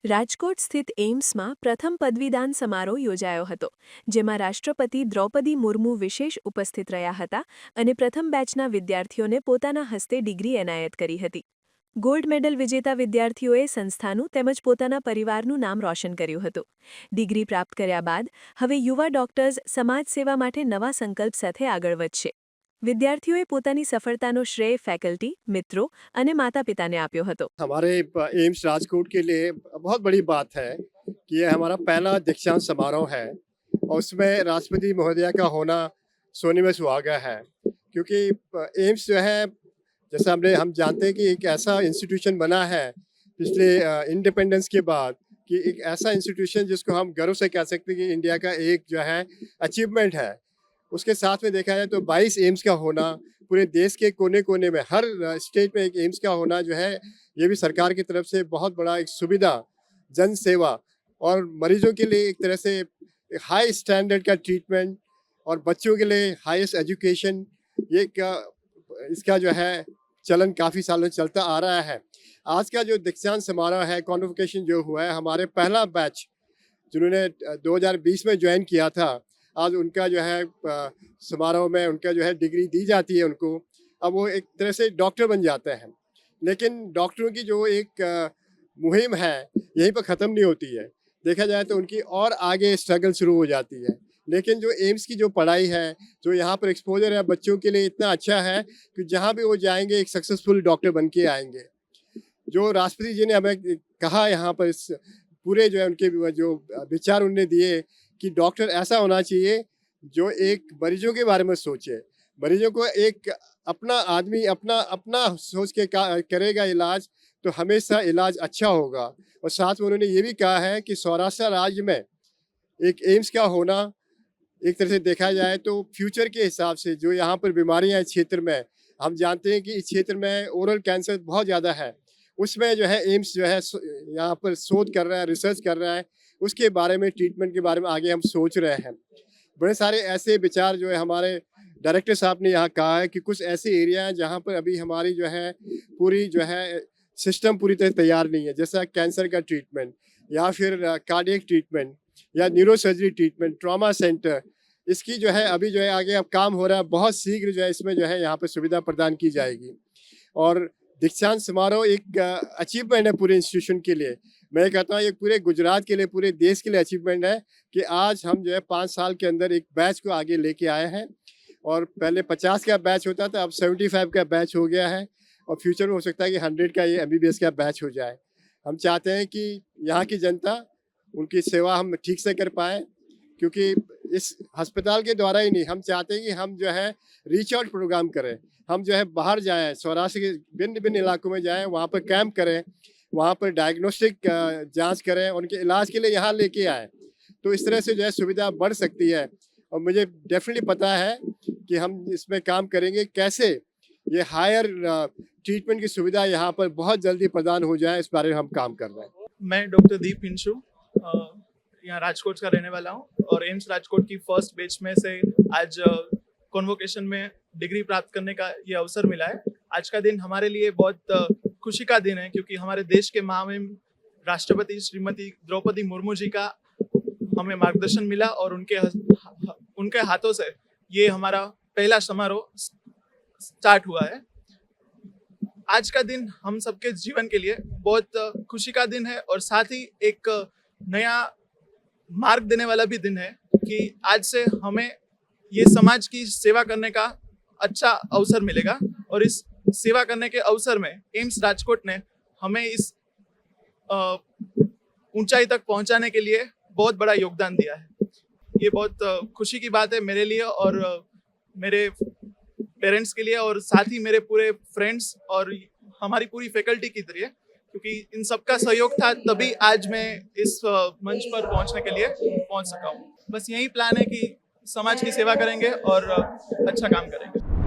રાજકોટ સ્થિત એઇમ્સમાં પ્રથમ પદવીદાન સમારોહ યોજાયો હતો, જેમાં રાષ્ટ્રપતિ દ્રૌપદી મુર્મુ વિશેષ ઉપસ્થિત રહ્યા હતા અને પ્રથમ બેચના વિદ્યાર્થીઓને પોતાના હસ્તે ડિગ્રી એનાયત કરી હતી. ગોલ્ડ મેડલ વિજેતા વિદ્યાર્થીઓએ સંસ્થાનું તેમજ પોતાના પરિવારનું નામ રોશન કર્યું હતું. ડિગ્રી પ્રાપ્ત કર્યા બાદ હવે યુવા ડોક્ટર્સ સમાજ સેવા માટે નવા સંકલ્પ સાથે આગળ વધશે. વિદ્યાર્થીઓએ પોતાની સફળતાનો શ્રેય ફેકલ્ટી, મિત્રો અને માતા-પિતાને આપ્યો હતો. हमारे एम्स राजकोट के लिए बहुत बड़ी बात है कि ये हमारा पहला दीक्षांत समारोह है और उसमें राष्ट्रपति महोदया का होना सोने में सुहागा है, क्योंकि एम्स जो है, जैसा हम जानते हैं कि एक ऐसा इंस्टीट्यूशन बना है पिछले इंडिपेंडेंस के बाद, कि एक ऐसा इंस्टीट्यूशन जिसको हम गर्व से कह सकते हैं कि इंडिया का एक जो है अचीवमेंट है. उसके साथ में देखा जाए तो 22 एम्स का होना, पूरे देश के कोने कोने में हर स्टेट में एक एम्स का होना जो है, ये भी सरकार की तरफ से बहुत बड़ा एक सुविधा, जन सेवा और मरीजों के लिए एक तरह से हाई स्टैंडर्ड का ट्रीटमेंट और बच्चों के लिए हाईएस्ट एजुकेशन, ये इसका जो है चलन काफ़ी सालों से चलता आ रहा है. आज का जो दीक्षांत समारोह है, कॉन्वोकेशन जो हुआ है, हमारे पहला बैच जिन्होंने 2020 में ज्वाइन किया था, आज उनका जो है समारोह में उनका जो है डिग्री दी जाती है उनको. अब वो एक तरह से डॉक्टर बन जाते हैं, लेकिन डॉक्टरों की जो एक मुहिम है यहीं पर ख़त्म नहीं होती है. देखा जाए तो उनकी और आगे स्ट्रगल शुरू हो जाती है. लेकिन जो एम्स की जो पढ़ाई है, जो यहाँ पर एक्सपोजर है बच्चों के लिए इतना अच्छा है कि जहाँ भी वो जाएंगे एक सक्सेसफुल डॉक्टर बन के आएंगे. जो राष्ट्रपति जी ने हमें कहा यहाँ पर, इस पूरे जो है उनके जो विचार उन्होंने दिए कि डॉक्टर ऐसा होना चाहिए जो एक मरीजों के बारे में सोचे, मरीजों को एक अपना आदमी अपना सोच के करेगा इलाज, तो हमेशा इलाज अच्छा होगा. और साथ में उन्होंने ये भी कहा है कि सौराष्ट्र राज्य में एक एम्स का होना, एक तरह से देखा जाए तो फ्यूचर के हिसाब से जो यहाँ पर बीमारियाँ इस क्षेत्र में, हम जानते हैं कि इस क्षेत्र में ओरल कैंसर बहुत ज़्यादा है, उसमें जो है एम्स जो है यहाँ पर शोध कर रहा है, रिसर्च कर रहा है, उसके बारे में, ट्रीटमेंट के बारे में आगे हम सोच रहे हैं. बड़े सारे ऐसे विचार जो है हमारे डायरेक्टर साहब ने यहाँ कहा है कि कुछ ऐसे एरिया हैं जहाँ पर अभी हमारी जो है पूरी जो है सिस्टम पूरी तरह तैयार नहीं है, जैसा कैंसर का ट्रीटमेंट या फिर कार्डियक ट्रीटमेंट या neuro surgery treatment, trauma centre, इसकी जो है अभी जो है आगे अब काम हो रहा है. बहुत शीघ्र जो है इसमें जो है यहाँ पर सुविधा प्रदान की जाएगी. और दीक्षांत समारोह एक अचीवमेंट है पूरे इंस्टीट्यूशन के लिए. मैं कहता हूँ ये पूरे गुजरात के लिए, पूरे देश के लिए अचीवमेंट है कि आज हम जो है 5 साल के अंदर एक बैच को आगे लेके आए हैं. और पहले 50 का बैच होता था, अब 75 का बैच हो गया है और फ्यूचर में हो सकता है कि 100 का ये MBBS का बैच हो जाए. हम चाहते हैं कि यहाँ की जनता, उनकी सेवा हम ठीक से कर पाएँ, क्योंकि इस अस्पताल के द्वारा ही नहीं, हम चाहते हैं कि हम जो है रीच आउट प्रोग्राम करें, हम जो है बाहर जाएँ, सौराष्ट्र के भिन्न इलाकों में जाएँ, वहाँ पर कैंप करें, वहाँ पर डायग्नोस्टिक जांच करें, उनके इलाज के लिए यहाँ लेके आएँ. तो इस तरह से जो है सुविधा बढ़ सकती है. और मुझे डेफिनेटली पता है कि हम इसमें काम करेंगे, कैसे ये हायर ट्रीटमेंट की सुविधा यहाँ पर बहुत जल्दी प्रदान हो जाए, इस बारे में हम काम कर रहे हैं. मैं डॉक्टर दीप हिंशु यहाँ राजकोट का रहने वाला हूँ और एम्स राजकोट की फर्स्ट बैच में से आज कॉन्वोकेशन में डिग्री प्राप्त करने का ये अवसर मिला है. आज का दिन हमारे लिए बहुत खुशी का दिन है, क्योंकि हमारे देश के महामहिम राष्ट्रपति श्रीमती द्रौपदी मुर्मू जी का हमें मार्गदर्शन मिला और उनके हाथों से ये हमारा पहला समारोह स्टार्ट हुआ है. आज का दिन हम सबके जीवन के लिए बहुत खुशी का दिन है और साथ ही एक नया मार्ग देने वाला भी दिन है कि आज से हमें ये समाज की सेवा करने का अच्छा अवसर मिलेगा. और इस सेवा करने के अवसर में एम्स राजकोट ने हमें इस ऊंचाई तक पहुंचाने के लिए बहुत बड़ा योगदान दिया है. ये बहुत खुशी की बात है मेरे लिए और मेरे पेरेंट्स के लिए और साथ ही मेरे पूरे फ्रेंड्स और हमारी पूरी फैकल्टी की तरह, क्योंकि इन सबका सहयोग था तभी आज मैं इस मंच पर पहुंचने के लिए पहुंच सका हूँ. बस यही प्लान है कि समाज की सेवा करेंगे और अच्छा काम करेंगे.